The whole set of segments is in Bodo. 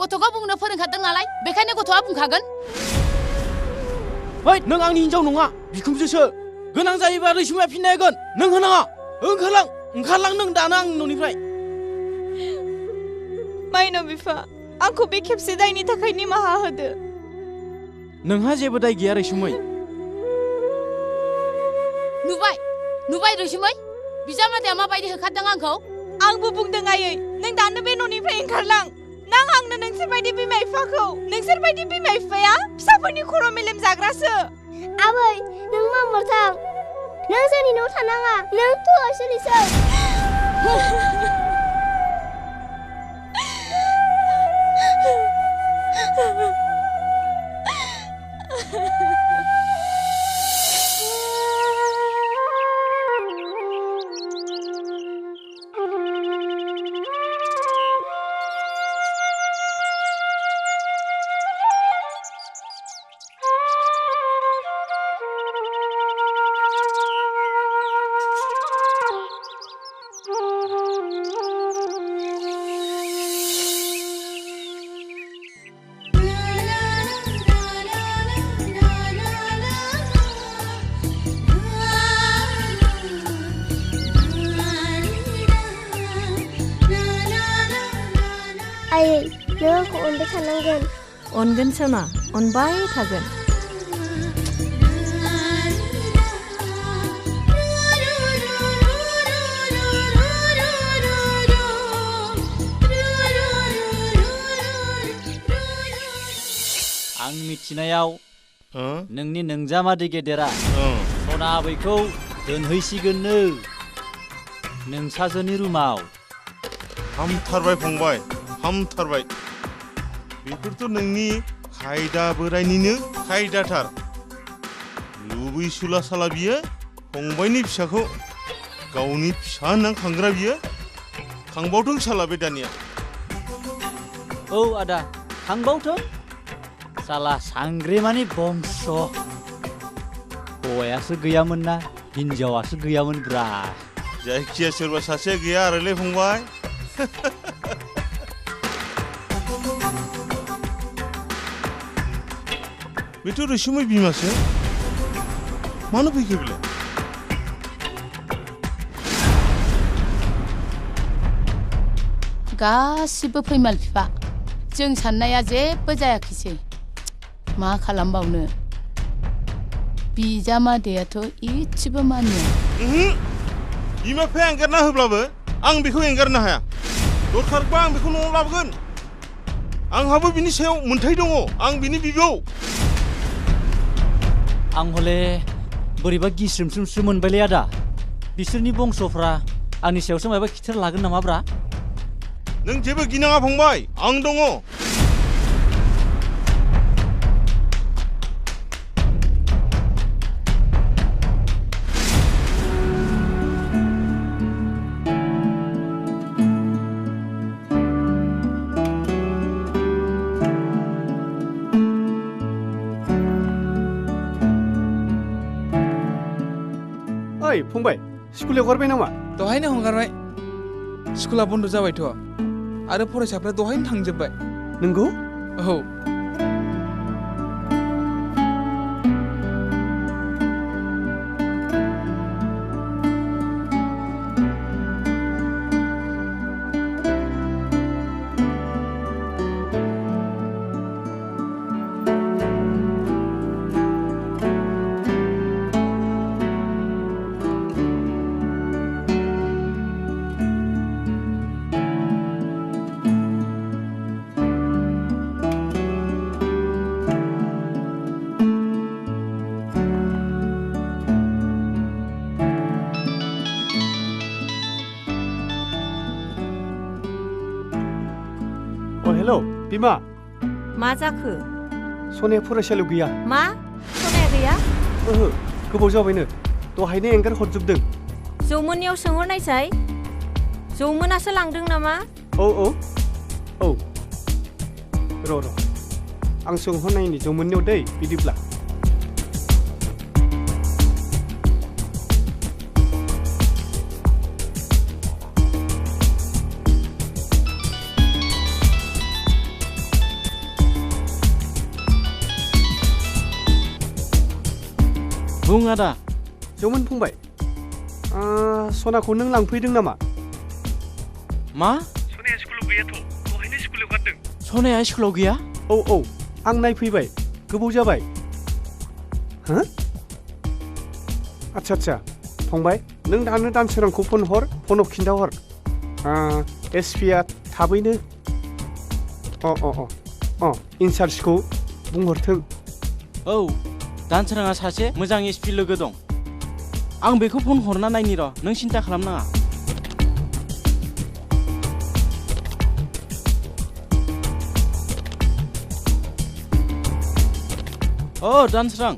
गथ'खौ बुंनो फोरोंखादों नालाय बेखायनो गथ'आ बुंखागोन ओइ नों आंनि हिनजाव नङा बिखुमजोसो गोनां जायोबा रैसुमै फिननाय होगोन नों होनाङा ओंखारलां नों दानो आंनि न'निफ्राय माइनाव बिफा आंखौ बे खेबसे दायनि थाखाय निमाहा होदो नोंहा जेबो दाय गैया रैसुमै नुबाय रैसुमै बिजामादैया माबायदि होखारदों आंखौ आंबो बुंदों आयै नों दानो बे न'निफ्राय ओंखारलां नां आंनो नोंसोरबायदि बिमा बिफाखौ नोंसोरबायदि बिमा बिफाया फिसाफोरनि खर' मेलेम जाग्रासो आबै नों मामार थां नों जोंनि न'आव थानाङा नों थुआव सोलिसै आयै नों आंखौ अनबाय थानांगोन अनगोन सोमा अनबाय थागोन आं मिथिनायाव नोंनि नोंजामादै गेदेरा सना आबैखौ दोनहैसिगोननो नोंसाजोनि रुमाव हामथारबाय फंबाय हामथारबाय बेफोरथ' नोंनि खायदा बोरायनिनो खायदाथार लुबैसुला साला बियो फंबायनि फिसाखौ गावनि फिसा होनना खांग्रा बियो खांबावथों साला बे दानिया औ आदा खांबावथों साला सांग्रेमानि बंस हौवायासो गैयामोन ना हिनजावासो गैयामोन ब्रा जायखिया सोरबा सासेया गैया आरोलै फंबाय बेथ' रैसुमै बिमासो मानो फैखो बेलाय गासिबो फैमाल बिफा जों साननाया जेबो जायाखैसै मा खालामबावनो बिजामादैयाथ' इसेबो मानिया बिमा बिफाया एंगारना होब्लाबो आं बेखौ एंगारनो हाया दरखारबा आं बेखौ न'आव लाबोगोन आंहाबो बिनि सायाव मोन्थाय दङ आं बिनि बिबौ आं हले बोरैबा गिस्रोमस्रोमसो मोनबायलै आदा बिसोरनि बंसफ्रा आंनि सायावसो माबा खिथेर लागोन नामा ब्रा नों जेबो गिनाङा फंबाय आं दङ ओइ फंबाय स्कुल हगारबाय नामा दहायनो हगारबाय स्कुला बन्द जाबायथ' आरो फरायसाफ्रा दहायनो थांजोबबाय नंगौ औ हेलौ बिमा मा जाखो सनाया फरायसालियाव गैया मा सनाया गैया ओहो गोबाव जाबायनो दहायनो एंगार हरजोबदों जौमोननियाव सोंहरनायसाय जौमोनासो लांदों नामा औ र' आं सोंहरनायनि जौमोननियाव दै बिदिब्ला बुं आदा जौमोन फंबाय सनाखौ नों लांफैदों नामा मा सनाया स्कुलाव गैयाथ' दहायनो स्कुलाव गारदों सनाया स्कुलाव गैया औ आं नायफैबाय गोबाव जाबाय हो आच्छा फंबाय नों दानो दानसोरांखौ फन हर फनाव खिन्थाहर एसपिआ थाबैनो इनचार्जखौ बुंहरथों औ दानसोराङा सासे मोजां एसपि लोगो दं आं बेखौ फन हरना नायनि र' नों सिन्था खालामनाङा दानसोरां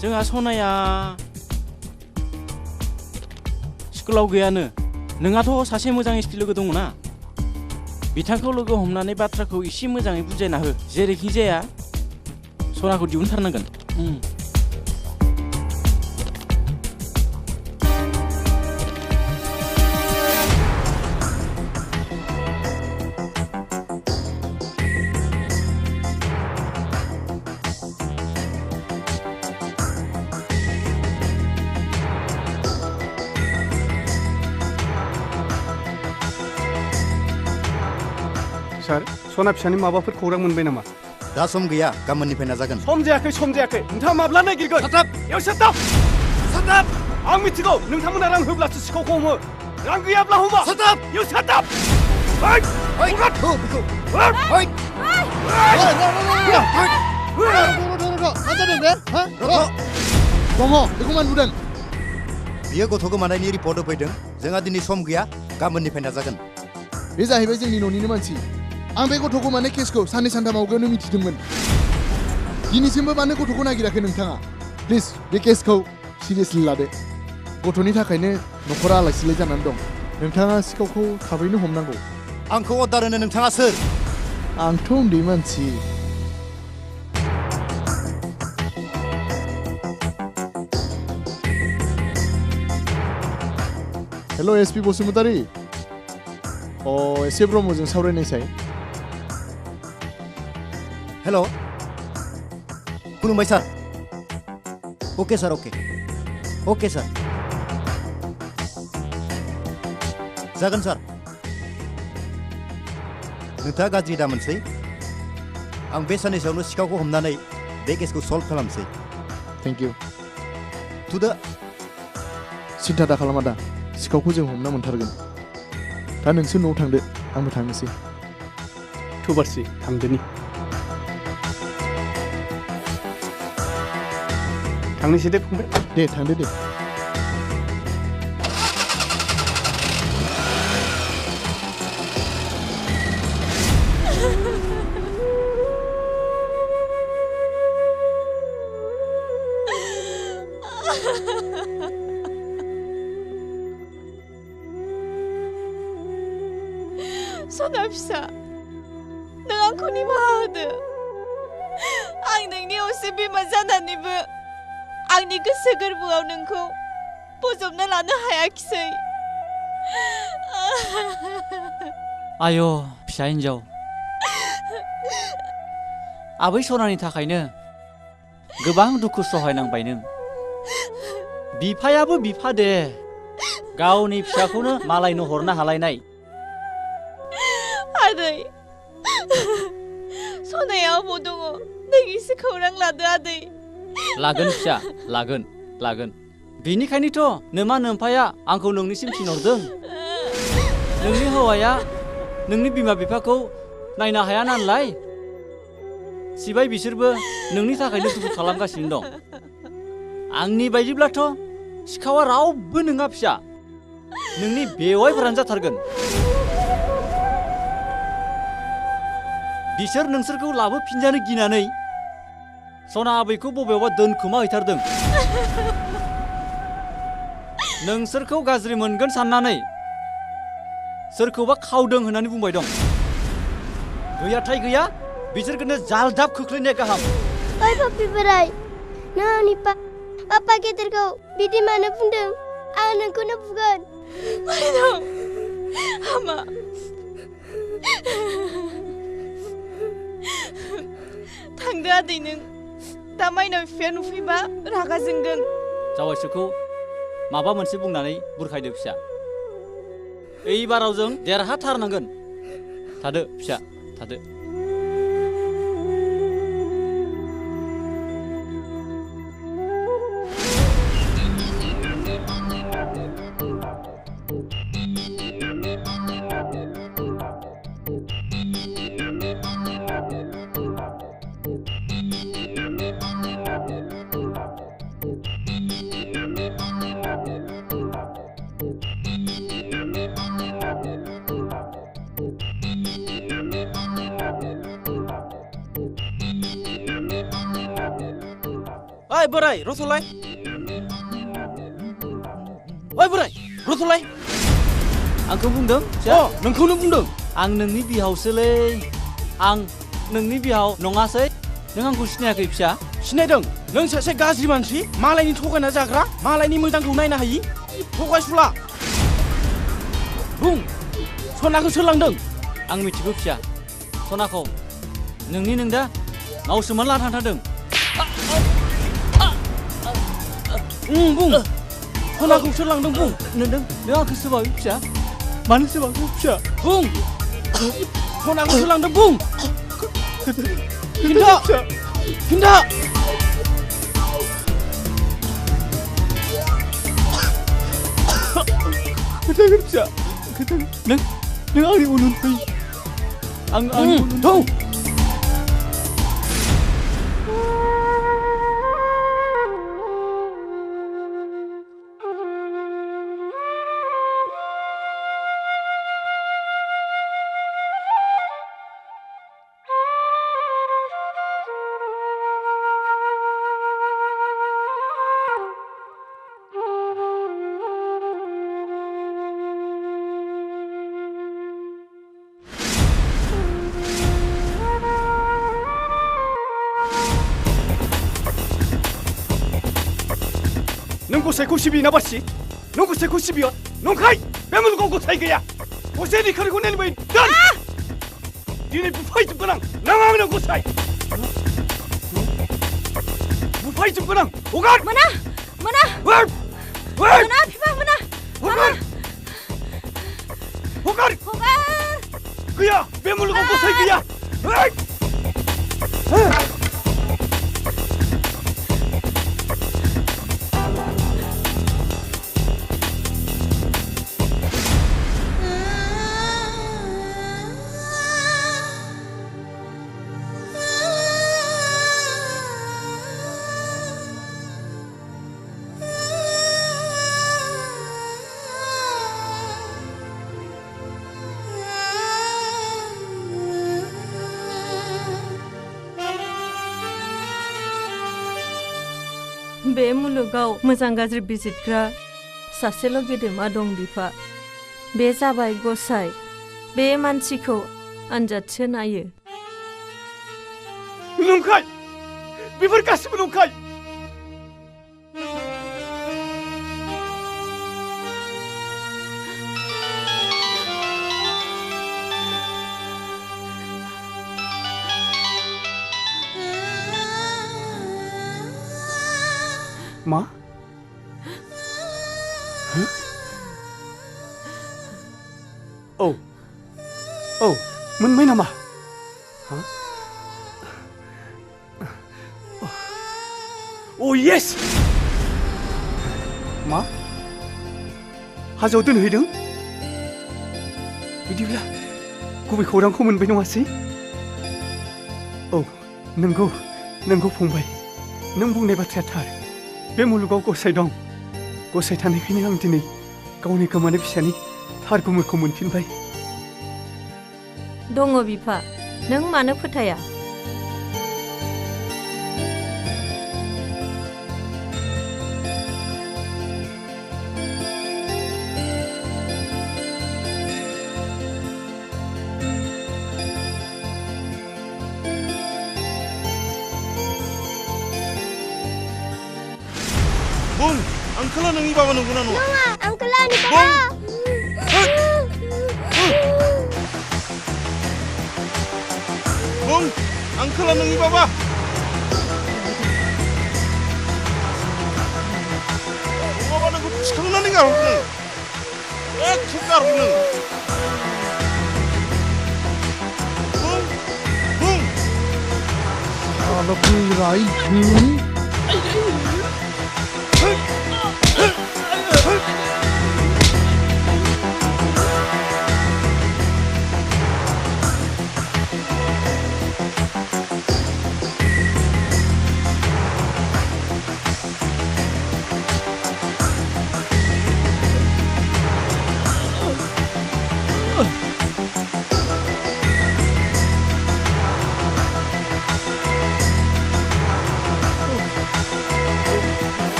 जोंहा सनाया स्कुलाव गैयानो नोंहाथ' सासे मोजां एसपि लोगो दङ ना बिथांखौ लोगो हमनानै बाथ्राखौ एसे मोजाङै बुजायना हो जेरैखि जाया सनाखौ दिहुनथारनांगोन सार सना फिसानि माबाफोर खौरां मोनबाय नामा दा सम गैया गाबोननिफ्राय नाजागोन सम जायाखै नोंथाङा माब्ला नागिरगोन साथाब आं मिथिगौ नोंथांमोना रां होब्लासो सिखावखौ हमो रां गैयाब्ला हमा साथाब बियो गथ' गोमानायनि रिपर्ट होफैदों जोंहा दिनै सम गैया गाबोननिफ्राय नाजागोन बे जाहैबाय जोंनि न'निनो मानसि आं बे गथ' गोमानाय केसखौ साननै सानथाम आवगायावनो मिथिदोंमोन दिनैसिमबो मानो गथ'खौ नागिराखै नोंथाङा प्लिज बे केसखौ सिरियासलि लादो गथ'नि थाखायनो न'खरा आलाय सिलाय जानानै दं नोंथाङा सिखावखौ थाबैनो हमनांगौ आंखौ अर्डार होनो नोंथाङा सोर आंथ' उन्दै मानसि हेल' एसपि बसुमतारी एसे ब्रह्मजों सावरायनायसाय हेल' खुलुमबाय सार अके सार जागोन सार नोंथाङा गाज्रि दा मोनसै आं बे साननैसोआवनो सिखावखौ हमनानै बे केसखौ सल्भ खालामसै थेंक इउ थुदो सिन्था दा खालामा दा सिखावखौ जों हमना मोनथारगोन दा नोंसोर न'आव थांदो आंबो थांनोसै थुबारसि थांदोनि थांनोसै दे फंबाय दे थांदो दे सना फिसा नों आंखौ निमाहा होदो आं नोंनि असे बिमा जानानैबो आंनि गोसो गोरबोआव नोंखौ बजबना लानो हायाखिसै आय' फिसा हिन्जाव आबै सनानि थाखायनो गोबां दुखु सहायनांबाय नों बिफायाबो बिफा दे गावनि फिसाखौनो मालायनो हरनो हालायनाय आदै सनाया अबाव दङ नों एसे खौरां लादो आदै लागोन फिसा लागोन बेनिखायनोथ' नोमा नोम्फाया आंखौ नोंनिसिम थिनहरदों नोंनि हौवाया नोंनि बिमा बिफाखौ नायनो हाया नालाय सिबाय बिसोरबो नोंनि थाखायनो दुखु खालामगासिनो दं आंनि बायदिब्लाथ' सिखावा रावबो नङा फिसा नोंनि बेवाइफोरानो जाथारगोन बिसोर नोंसोरखौ लाबोफिनजानो गिनानै सना आबैखौ बबेयावबा दोनखोमा हैथारदों नोंसोरखौ गाज्रि मोनगोन साननानै सोरखौबा खावदों होननानै बुंबाय दं गैयाथाय गैया बिसोरखौनो जालदाब खोख्लैनाया गाहाम ओइ पापि बोराय नों आंनि पापा गेदेरखौ बिदि मानो बुंदों आं नोंखौनो बुगोन माइनाव हामा थांदो आदै नों दा माइनाव बिफाया नुफैबा रागा जोंगोन। जावाइसोखौ माबा मोनसे बुंनानै बुरखायदो फिसा। एइबाराव जों देरहाथारनांगोन। थादो फिसा थादो। ओइ बोराय रथलाय ओइ बोराय रथलाय आंखौ बुंदों अ नोंखौनो बुंदों आं नोंनि बिहावसोलै आं नोंनि बिहाव नङासै नों आंखौ सिनायाखै फिसा सिनायदों नों सासे गाज्रि मानसि मालायनि थगायना जाग्रा मालायनि मोजांखौ नायनो हायि थगायसुला बुं सनाखौ सोलांदों आं मिथिगौ फिसा सनाखौ नोंनि नों दा मावसोमनानै लाना थांथारदों बुं सनाखौ सोलांदों बुं नों आंखौ सोबाखै फिसा मानो सोबाखै फिसा बुं सनाखौ सोलांदों बुं खिन्था खिन्था खोन्थागोन फिसा खोन्थागोन नों आंनि उन फै आंनि उन थौ नों गसाइखौ सिबियोना बारसि नों गसाइखौ सिबियो नंखाय बे मुलुगाव गसाइ गैया गसाइनि खारिखौ नेनबाय दोन दिनै बुफायजोबगोन आं नों आंनो गसाइ बुफायजोबगोन आं हगार मोना मोना मोना बिफा मोना हगार हगार गैया बे मुलुगाव गसाइ गैया बे मुलुगाव मोजां गाज्रि बिजिरग्रा सासेल' गेदेमा दं बिफा बे जाबाय गसाइ बे मानसिखौ आनजादसो नायो नंखाय बेफोर गासिबो नंखाय मा औ मोनबाय नामा Oh yes! मा हाजोआव दोनहैदों बिदिब्ला गुबै खौरांखौ मोनबाय नङासै औ नंगौ फंबाय नों बुंनाय बाथ्राया थार बे मुलुगाव गसाइ दं गसाइ थानायखायनो आं दिनै गावनि गोमानाय फिसानि थार गुमुरखौ मोनफिनबाय दङ बिफा नों मानो फोथाया Bung, angkala nang iba nang guna no. Nunga, angkala ni papa. Bung, angkala nang iba ba. सिखांनानै गारहरगोन एखे गारहरगोन बुं Kalau kuirai ini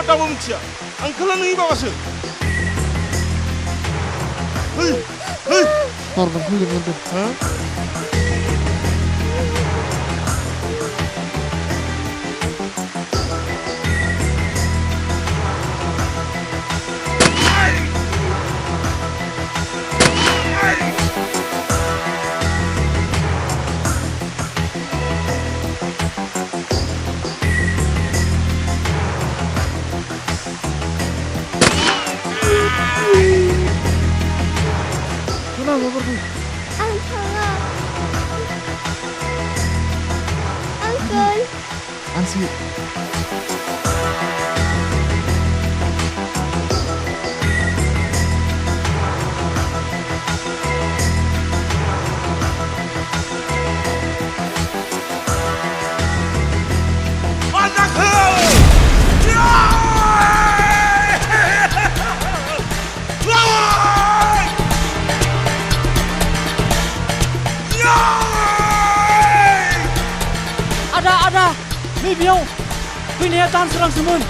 दाबो मिथिया आंखौला नोंनि Babaso hey hey Pardon kuirai ha Uncle. Ansi. Ada, नै बेयाव फैनाया दानसोरांसोमोन